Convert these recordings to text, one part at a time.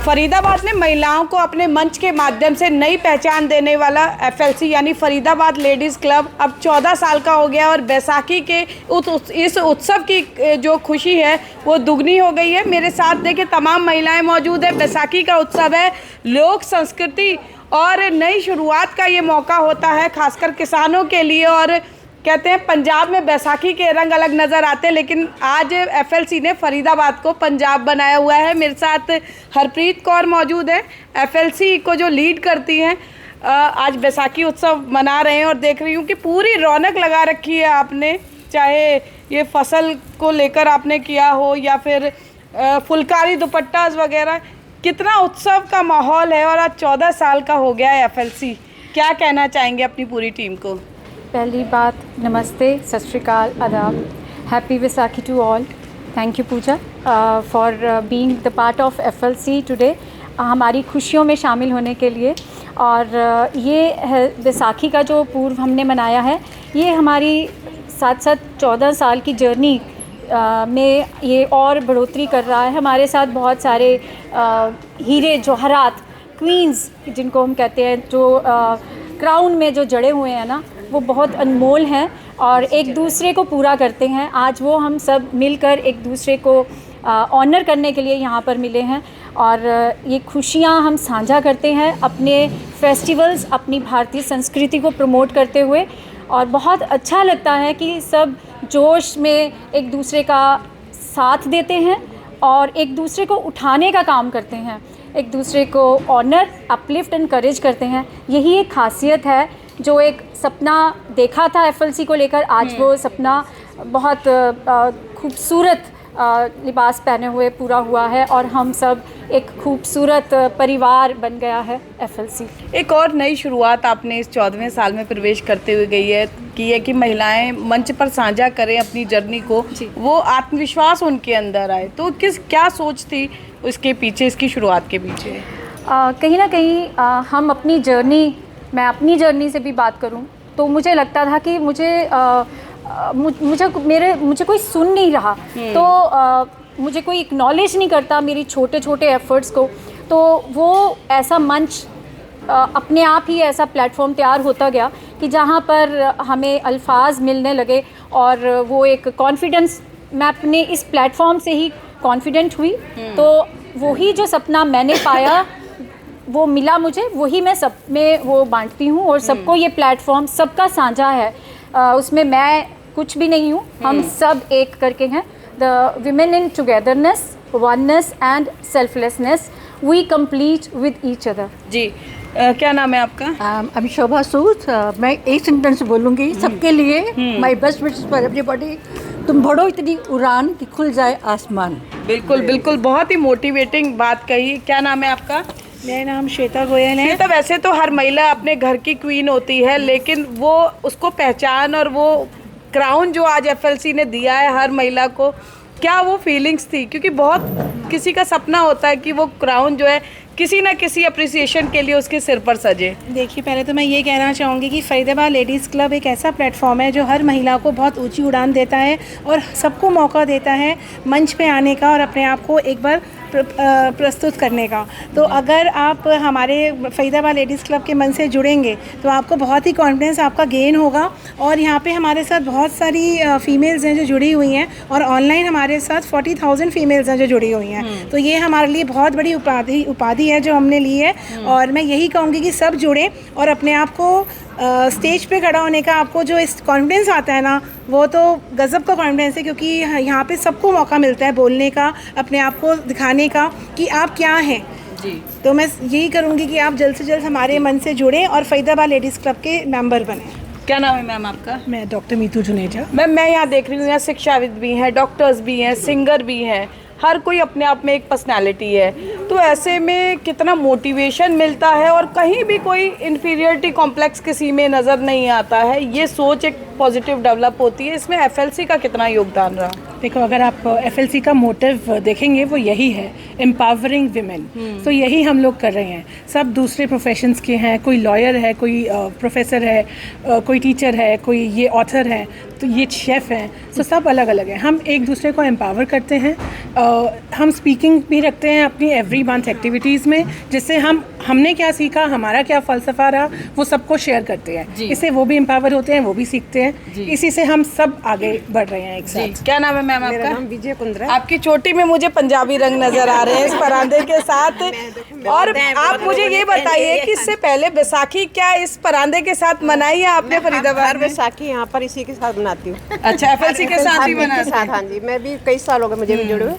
फरीदाबाद में महिलाओं को अपने मंच के माध्यम से नई पहचान देने वाला एफएलसी यानी फरीदाबाद लेडीज़ क्लब अब 14 साल का हो गया और बैसाखी के इस उत्सव की जो खुशी है वो दुगनी हो गई है। मेरे साथ देखिए तमाम महिलाएं मौजूद है। बैसाखी का उत्सव है, लोक संस्कृति और नई शुरुआत का ये मौका होता है खासकर किसानों के लिए। और कहते हैं पंजाब में बैसाखी के रंग अलग नज़र आते हैं, लेकिन आज एफएलसी ने फरीदाबाद को पंजाब बनाया हुआ है। मेरे साथ हरप्रीत कौर मौजूद है, एफएलसी को जो लीड करती हैं। आज बैसाखी उत्सव मना रहे हैं और देख रही हूँ कि पूरी रौनक लगा रखी है आपने, चाहे ये फसल को लेकर आपने किया हो या फिर फुलकारी दुपट्टा वगैरह। कितना उत्सव का माहौल है और आज 14 साल का हो गया है एफएलसी। क्या कहना चाहेंगे अपनी पूरी टीम को? पहली बात, नमस्ते, सत श्री अकाल, आदाब, happy Vaisakhi to all. Thank you Pooja for being the part of FLC today, हमारी खुशियों में शामिल होने के लिए। और ये वैसाखी का जो पूर्व हमने मनाया है, ये हमारी साथ साथ 14 साल की जर्नी में ये और बढ़ोतरी कर रहा है। हमारे साथ बहुत सारे हीरे जवाहरात, क्वींस जिनको हम कहते हैं, जो क्राउन में जो जड़े हुए हैं ना, वो बहुत अनमोल हैं और एक दूसरे को पूरा करते हैं। आज वो हम सब मिलकर एक दूसरे को ऑनर करने के लिए यहाँ पर मिले हैं और ये खुशियाँ हम साझा करते हैं अपने फेस्टिवल्स, अपनी भारतीय संस्कृति को प्रमोट करते हुए। और बहुत अच्छा लगता है कि सब जोश में एक दूसरे का साथ देते हैं और एक दूसरे को उठाने का काम करते हैं, एक दूसरे को ऑनर, अपलिफ्ट, एनकरेज करते हैं। यही एक खासियत है जो एक सपना देखा था एफएलसी को लेकर, आज वो सपना बहुत खूबसूरत लिबास पहने हुए पूरा हुआ है और हम सब एक खूबसूरत परिवार बन गया है एफएलसी। एक और नई शुरुआत आपने इस 14वें साल में प्रवेश करते हुए की है कि महिलाएं मंच पर साझा करें अपनी जर्नी को, वो आत्मविश्वास उनके अंदर आए। तो क्या सोच थी उसके पीछे, इसकी शुरुआत के पीछे? कहीं ना कहीं हम अपनी जर्नी, मैं अपनी जर्नी से भी बात करूं तो मुझे लगता था कि मुझे कोई सुन नहीं रहा, तो मुझे कोई एक्नॉलेज नहीं करता मेरी छोटे छोटे एफ़र्ट्स को। तो वो ऐसा मंच अपने आप ही ऐसा प्लेटफॉर्म तैयार होता गया कि जहाँ पर हमें अल्फाज मिलने लगे और वो एक कॉन्फिडेंस, मैं अपने इस प्लेटफॉर्म से ही कॉन्फिडेंट हुई। तो वही जो सपना मैंने पाया वो मिला मुझे, वही मैं सब में वो बांटती हूँ और सबको ये प्लेटफॉर्म सबका साझा है। उसमें मैं कुछ भी नहीं हूँ, हम सब एक करके हैं। The women in togetherness, oneness and selflessness, we complete with each other. जी, क्या नाम है आपका? अभी शोभा सूद। मैं एक सेंटेंस बोलूँगी सबके लिए। My best wishes for everybody. तुम बढ़ो इतनी उड़ान कि खुल जाए आसमान। बिल्कुल बिल्कुल, बहुत ही मोटिवेटिंग बात कही। क्या नाम है आपका? मेरा नाम श्वेता गोयल है। श्वेता, वैसे तो हर महिला अपने घर की क्वीन होती है, लेकिन वो उसको पहचान और वो क्राउन जो आज एफएलसी ने दिया है हर महिला को, क्या वो फीलिंग्स थी? क्योंकि बहुत किसी का सपना होता है कि वो क्राउन जो है किसी ना किसी अप्रिसिएशन के लिए उसके सिर पर सजे। देखिए, पहले तो मैं ये कहना चाहूँगी कि फरीदाबाद लेडीज़ क्लब एक ऐसा प्लेटफॉर्म है जो हर महिला को बहुत ऊंची उड़ान देता है और सबको मौका देता है मंच पे आने का और अपने आप को एक बार प्रस्तुत करने का। तो अगर आप हमारे फरीदाबाद लेडीज़ क्लब के मन से जुड़ेंगे तो आपको बहुत ही कॉन्फिडेंस आपका गेन होगा। और यहाँ पे हमारे साथ बहुत सारी फ़ीमेल्स हैं जो जुड़ी हुई हैं और ऑनलाइन हमारे साथ 40,000 फ़ीमेल्स हैं जो जुड़ी हुई हैं। तो ये हमारे लिए बहुत बड़ी उपाधि है जो हमने ली है। और मैं यही कहूँगी कि सब जुड़ें और अपने आप को स्टेज पे खड़ा होने का आपको जो इस कॉन्फिडेंस आता है ना, वो तो गज़ब का कॉन्फिडेंस है। क्योंकि यहाँ पे सबको मौका मिलता है बोलने का, अपने आप को दिखाने का कि आप क्या हैं। जी, तो मैं यही करूँगी कि आप जल्द से जल्द हमारे मन से जुड़ें और फरीदाबाद लेडीज़ क्लब के मेंबर बने। क्या नाम है मैम आपका? मैं डॉक्टर मीतू जुनेजा। मैम, मैं यहाँ देख रही हूँ यहाँ शिक्षाविद भी हैं, डॉक्टर्स भी हैं, सिंगर भी हैं, हर कोई अपने आप में एक पर्सनालिटी है। तो ऐसे में कितना मोटिवेशन मिलता है और कहीं भी कोई इन्फीरियरिटी कॉम्प्लेक्स किसी में नज़र नहीं आता है। ये सोच एक पॉजिटिव डेवलप होती है, इसमें एफएलसी का कितना योगदान रहा? देखो, अगर आप एफएलसी का मोटिव देखेंगे वो यही है, एम्पावरिंग विमेन। तो यही हम लोग कर रहे हैं। सब दूसरे प्रोफेशंस के हैं, कोई लॉयर है, कोई प्रोफेसर है, कोई टीचर है, कोई ये ऑथर है, तो ये शेफ़ हैं। तो सब अलग अलग हैं। हम एक दूसरे को एम्पावर करते हैं। हम स्पीकिंग भी रखते हैं अपनी एवरी मंथ एक्टिविटीज़ में, जिससे हमने क्या सीखा, हमारा क्या फ़लसफ़ा रहा, वो सबको शेयर करते हैं। इससे वो भी एम्पावर होते हैं, वो भी सीखते हैं। इसी से हम सब आगे बढ़ रहे हैं एक साथ। क्या नाम है मैम आपका? मेरा नाम विजय कुंद्रा। आपकी चोटी में मुझे पंजाबी रंग नजर आ रहे हैं इस परांदे के साथ। और आप मुझे ये बताइए कि इससे पहले बैसाखी क्या इस परांदे के साथ मनाई है आपने फरीदाबाद हर में? बैसाखी यहाँ पर इसी के साथ मनाती हूँ। अच्छा, एफएलसी के साथ ही के मनाते साथ, हाँ जी। मैं भी कई साल हो गए मुझे भी जुड़े हुए।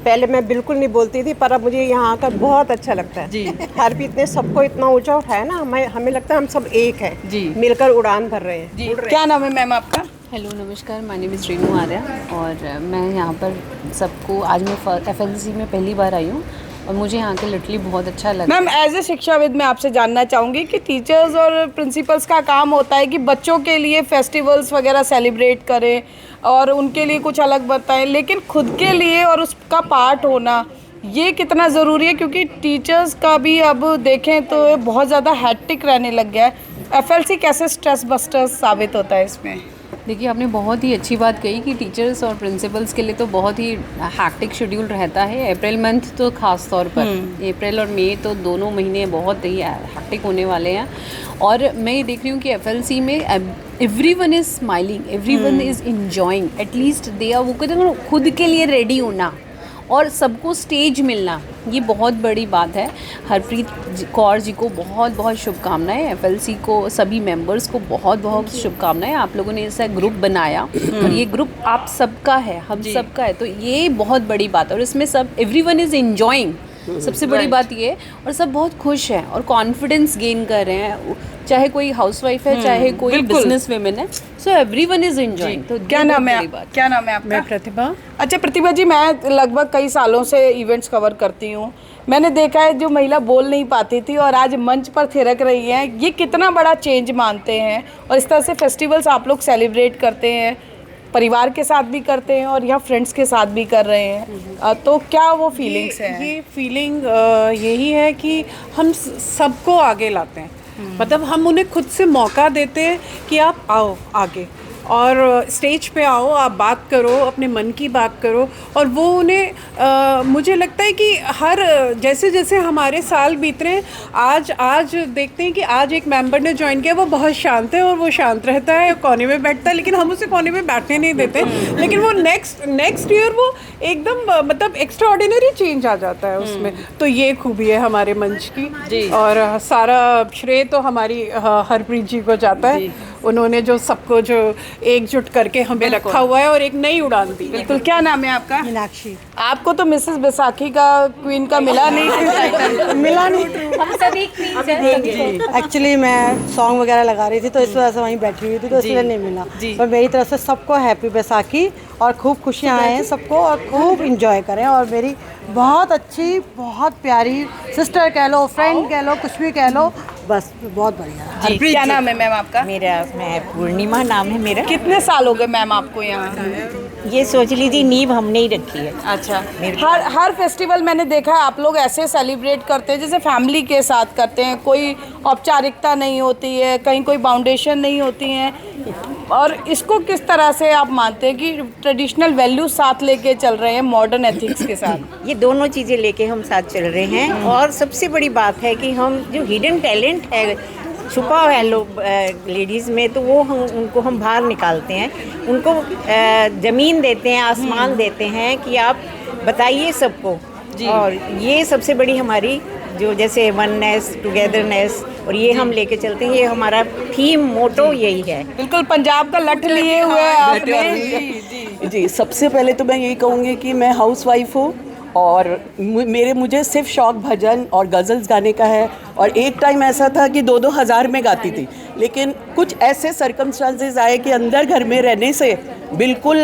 पहले मैं बिल्कुल नहीं बोलती थी, पर अब मुझे यहाँ आकर बहुत अच्छा लगता है जी। हर भी इतने सबको इतना ऊंचा उठाया ना, हमें लगता है हम सब एक हैं जी, मिलकर उड़ान भर रहे हैं जी। क्या नाम है मैम आपका? हेलो नमस्कार, my name is Renu Arya और मैं यहाँ पर सबको आज मैं एफएलसी में पहली बार आई हूँ और मुझे यहाँ के लिटरली बहुत अच्छा लगा। मैम एज ए शिक्षाविद मैं आपसे जानना चाहूँगी कि टीचर्स और प्रिंसिपल्स का काम होता है कि बच्चों के लिए फेस्टिवल्स वगैरह सेलिब्रेट करें और उनके लिए कुछ अलग बताएं, लेकिन खुद के लिए और उसका पार्ट होना ये कितना ज़रूरी है? क्योंकि टीचर्स का भी अब देखें तो बहुत ज़्यादा हैट्रिक रहने लग गया है। एफएलसी कैसे स्ट्रेस बस्टर साबित होता है इसमें? देखिए, आपने बहुत ही अच्छी बात कही कि टीचर्स और प्रिंसिपल्स के लिए तो बहुत ही हैक्टिक शेड्यूल रहता है। अप्रैल मंथ तो ख़ास तौर पर, अप्रैल और मई तो दोनों महीने बहुत ही हैक्टिक होने वाले हैं। और मैं ये देख रही हूँ कि एफएलसी में everyone is smiling, everyone is enjoying, at least they are, वो कहते हैं खुद के लिए रेडी होना और सबको स्टेज मिलना, ये बहुत बड़ी बात है। हरप्रीत कौर जी को बहुत बहुत शुभकामनाएं, एफएलसी को सभी मेंबर्स को बहुत बहुत शुभकामनाएं। आप लोगों ने ऐसा ग्रुप बनाया और ये ग्रुप आप सबका है, हम सबका है, तो ये बहुत बड़ी बात है। और इसमें सब एवरीवन इज़ एंजॉइंग, सबसे बड़ी बात ये है। और सब बहुत खुश हैं और कॉन्फिडेंस गेन कर रहे हैं, चाहे कोई हाउसवाइफ है, चाहे कोई बिजनेस वुमेन है, सो एवरीवन इज एंजॉयिंग। तो क्या नाम है आपका? मैं प्रतिभा। अच्छा प्रतिभा जी, मैं लगभग कई सालों से इवेंट्स कवर करती हूँ। मैंने देखा है जो महिला बोल नहीं पाती थी और आज मंच पर थिरक रही हैं, ये कितना बड़ा चेंज मानते हैं? और इस तरह से फेस्टिवल्स आप लोग सेलिब्रेट करते हैं, परिवार के साथ भी करते हैं और यहाँ फ्रेंड्स के साथ भी कर रहे हैं, तो क्या वो फीलिंग्स हैं? ये फीलिंग यही है कि हम सबको आगे लाते हैं। मतलब हम उन्हें खुद से मौका देते हैं कि आप आओ आगे और स्टेज पे आओ, आप बात करो, अपने मन की बात करो। और वो उन्हें मुझे लगता है कि हर जैसे जैसे हमारे साल बीत रहे हैं, आज देखते हैं कि आज एक मेंबर ने ज्वाइन किया, वो बहुत शांत है और वो शांत रहता है, कोने में बैठता है, लेकिन हम उसे कोने में बैठने नहीं देते। लेकिन वो नेक्स्ट ईयर वो एकदम मतलब एक्स्ट्रा ऑर्डिनरी चेंज आ जाता है उसमें। तो ये खूबी है हमारे मंच की। और सारा श्रेय तो हमारी हरप्रीत जी को जाता है। उन्होंने जो सबको जो एकजुट करके हमें रखा हुआ है और एक नई उड़ान दी। बिल्कुल। क्या नाम है आपका? मीनाक्षी। आपको तो मिसेस बैसाखी का क्वीन का मिला नहीं। मिला नहीं। हम सभी queens हैं। एक्चुअली मैं सॉन्ग वगैरह लगा रही थी तो इस वजह से वहीं बैठी हुई थी, तो इसलिए नहीं मिला। पर मेरी तरफ से सबको हैप्पी बैसाखी और खूब खुशियाँ आए हैं सबको और खूब इंजॉय करें। और मेरी बहुत अच्छी, बहुत प्यारी सिस्टर कह लो, फ्रेंड कह लो, कुछ भी कह लो, बस बहुत बढ़िया। क्या नाम है मैम आपका? मेरा मैं पूर्णिमा नाम है मेरा। कितने साल हो गए मैम आपको यहाँ? ये सोच लीजिए नींव हमने ही रखी है। अच्छा। हर फेस्टिवल मैंने देखा है आप लोग ऐसे सेलिब्रेट करते हैं जैसे फैमिली के साथ करते हैं, कोई औपचारिकता नहीं होती है, कहीं कोई बाउंडेशन नहीं होती है। और इसको किस तरह से आप मानते हैं कि ट्रेडिशनल वैल्यूज साथ लेके चल रहे हैं मॉडर्न एथिक्स के साथ? ये दोनों चीज़ें लेके हम साथ चल रहे हैं। और सबसे बड़ी बात है कि हम जो हिडन टैलेंट है, छुपा हुआ है लोग लेडीज़ में, तो वो उनको हम बाहर निकालते हैं, उनको ज़मीन देते हैं, आसमान देते हैं कि आप बताइए सबको। और ये सबसे बड़ी हमारी जो जैसे वननेस, टुगेदरनेस, और ये हम लेके चलते हैं। ये हमारा थीम मोटो यही है। बिल्कुल पंजाब का लठ लिए हुए हैं आपने। जी, सबसे पहले तो मैं यही कहूँगी कि मैं हाउसवाइफ हूँ और मुझे सिर्फ शौक भजन और गज़ल्स गाने का है। और एक टाइम ऐसा था कि 2-2 हज़ार में गाती थी, लेकिन कुछ ऐसे सर्कमस्टांसेस आए कि अंदर घर में रहने से बिल्कुल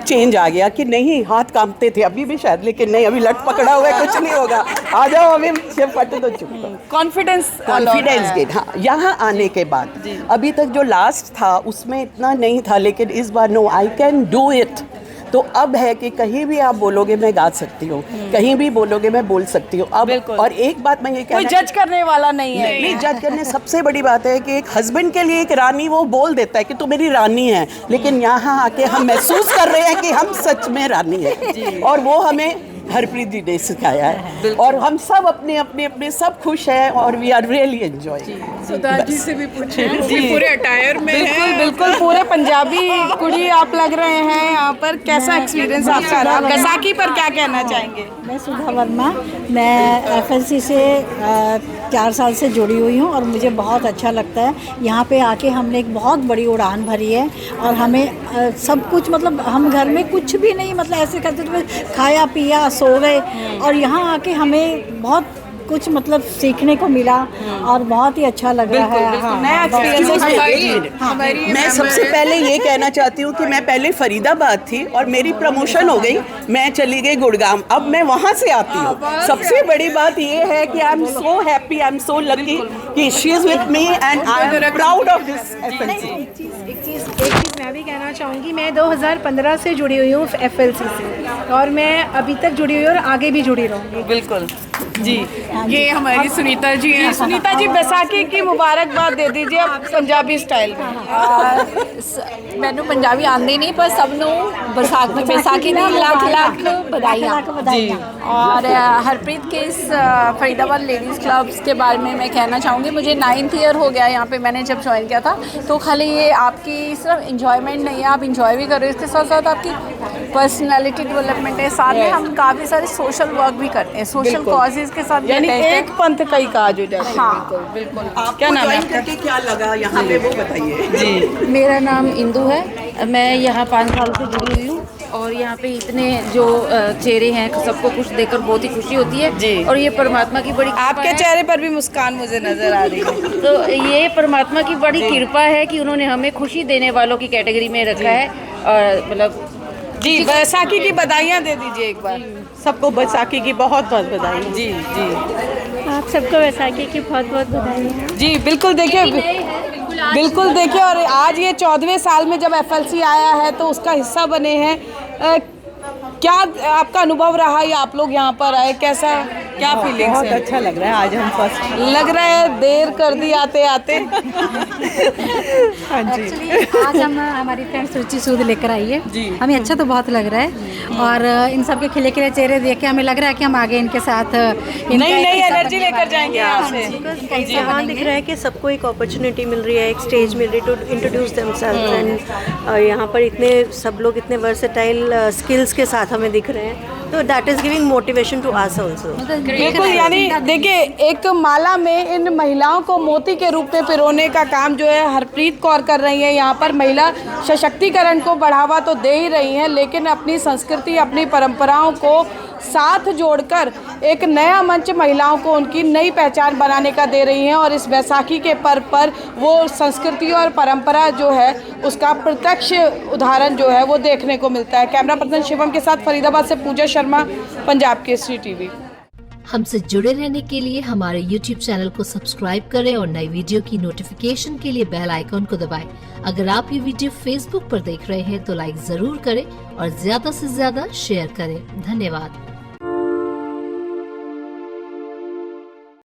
चेंज आ गया कि नहीं, हाथ कांपते थे अभी भी शायद, लेकिन नहीं, अभी लट पकड़ा हुआ है, कुछ नहीं होगा, आ जाओ अभी फट तो चुप। कॉन्फिडेंस गेन, हाँ, यहाँ आने के बाद। अभी तक जो लास्ट था उसमें इतना नहीं था, लेकिन इस बार no, I can do it. तो अब है कि कहीं भी आप बोलोगे मैं गा सकती हूँ, कहीं भी बोलोगे मैं बोल सकती हूँ अब। और एक बात मैं ये कोई जज करने वाला नहीं है। नहीं, जज करने सबसे बड़ी बात है कि एक हस्बैंड के लिए एक रानी वो बोल देता है कि तू मेरी रानी है, लेकिन यहाँ आके हम महसूस कर रहे हैं कि हम सच में रानी है। और वो हमें हरप्रीत जी ने सिखाया है, और हम सब अपने सब खुश हैं और we are really enjoy. Sudha ji से भी पूछे, पूरे अटायर में बिल्कुल बिल्कुल पूरे पंजाबी कुड़ी आप लग रहे हैं यहाँ पर। कैसा एक्सपीरियंस आपका रहा? बैसाखी पर क्या कहना चाहेंगे? मैं सुधा वर्मा, मैं FLC से 4 साल से जुड़ी हुई हूँ और मुझे बहुत अच्छा लगता है। यहाँ पे आके हमने एक बहुत बड़ी उड़ान भरी है और हमें सब कुछ, मतलब हम घर में कुछ भी नहीं, मतलब ऐसे करते थे, खाया पिया सो गए, और यहाँ आके हमें बहुत कुछ मतलब सीखने को मिला और बहुत ही अच्छा लग रहा है। हाँ, नया एक्सपीरियंस। मैं सबसे पहले ये कहना चाहती हूँ कि मैं पहले फरीदाबाद थी और मेरी प्रमोशन हो गई, मैं चली गई गुड़गांव, अब मैं वहाँ से आती हूँ। सबसे बड़ी बात ये है कि I am so happy, I am so lucky कि she is with me and I am proud of this FLC। एक चीज़ मैं भी कहना चाहूँगी, मैं 2015 से जुड़ी हुई हूँ FLC से, और मैं अभी तक जुड़ी हुई हूँ और आगे भी जुड़ी रहूँगी। बिल्कुल जी। ये हमारी सुनीता जी हैं। सुनीता जी, बैसाखी की मुबारकबाद दे दीजिए आप पंजाबी स्टाइल में। मैनू पंजाबी आंदी नहीं, पर सब बैसाखी दी लाख बधाइयाँ। और हरप्रीत के इस फरीदाबाद लेडीज़ क्लब्स के बारे में मैं कहना चाहूँगी, मुझे 9th ईयर हो गया यहाँ पे, मैंने जब ज्वाइन किया था। तो खाली ये आपकी सिर्फ इंजॉयमेंट नहीं है, आप इंजॉय भी कर रहे हो, इसके साथ साथ आपकी पर्सनालिटी डेवलपमेंट है, साथ में हम काफ़ी सारे सोशल वर्क भी करते हैं, सोशल कॉजेज़ के साथ। यानी एक पंथ कई काज हो जाए। हाँ बिल्कुल। क्या नाम है आपका? क्या लगा यहाँ पे वो बताइए जी। मेरा नाम इंदु है, मैं यहाँ 5 साल से जुड़ी हुई हूँ और यहाँ पे इतने जो चेहरे हैं, सबको खुश देखकर बहुत ही खुशी होती है जी। और ये परमात्मा की बड़ी आपके चेहरे पर भी मुस्कान मुझे नजर आ रही है। तो ये परमात्मा की बड़ी कृपा है कि उन्होंने हमें खुशी देने वालों की कैटेगरी में रखा है। और मतलब जी, बैसाखी की बधाइयाँ दे दीजिए एक बार। सबको बैसाखी की बहुत बहुत बधाई। जी जी, आप सबको बैसाखी की बहुत बहुत बधाई। जी बिल्कुल। देखिए बिल्कुल देखिए, और आज ये 14वें साल में जब FLC आया है तो उसका हिस्सा बने हैं। क्या आपका अनुभव रहा या आप लोग यहाँ पर आए, कैसा क्या फीलिंग्स बहुत है? अच्छा लग रहा है, आज हम फर्स्ट लग रहा है देर कर दी आते आते। हाँ जी। आज हम हमारी फ्रेंड सुरुचि सूद लेकर आई है जी। हमें अच्छा तो बहुत लग रहा है और इन सब के खिले खिले चेहरे देख के हमें लग रहा है कि हम आगे इनके साथ नई एनर्जी लेकर जाएंगे यहाँ से। यहाँ दिख रहा है कि सबको एक अपॉर्चुनिटी मिल रही है, एक स्टेज मिल रही है टू इंट्रोड्यूस देमसेल्व्स एंड यहाँ पर इतने सब लोग इतने वर्सेटाइल स्किल्स के साथ हमें दिख रहे हैं, तो that is giving motivation to us also. बिल्कुल, यानी देखिए एक माला में इन महिलाओं को मोती के रूप में पिरोने का काम जो है हरप्रीत कौर कर रही है। यहाँ पर महिला सशक्तिकरण को बढ़ावा तो दे ही रही हैं, लेकिन अपनी संस्कृति अपनी परंपराओं को साथ जोड़कर एक नया मंच महिलाओं को उनकी नई पहचान बनाने का दे रही हैं। और इस बैसाखी के पर्व पर वो संस्कृति और परंपरा जो है उसका प्रत्यक्ष उदाहरण जो है वो देखने को मिलता है। कैमरा पर्सन शिवम के साथ फरीदाबाद से पूजा शर्मा, पंजाब केसरी टीवी। हमसे जुड़े रहने के लिए हमारे YouTube चैनल को सब्सक्राइब करें और नई वीडियो की नोटिफिकेशन के लिए बेल आइकॉन को दबाएं। अगर आप ये वीडियो Facebook पर देख रहे हैं तो लाइक जरूर करें और ज्यादा से ज्यादा शेयर करें। धन्यवाद।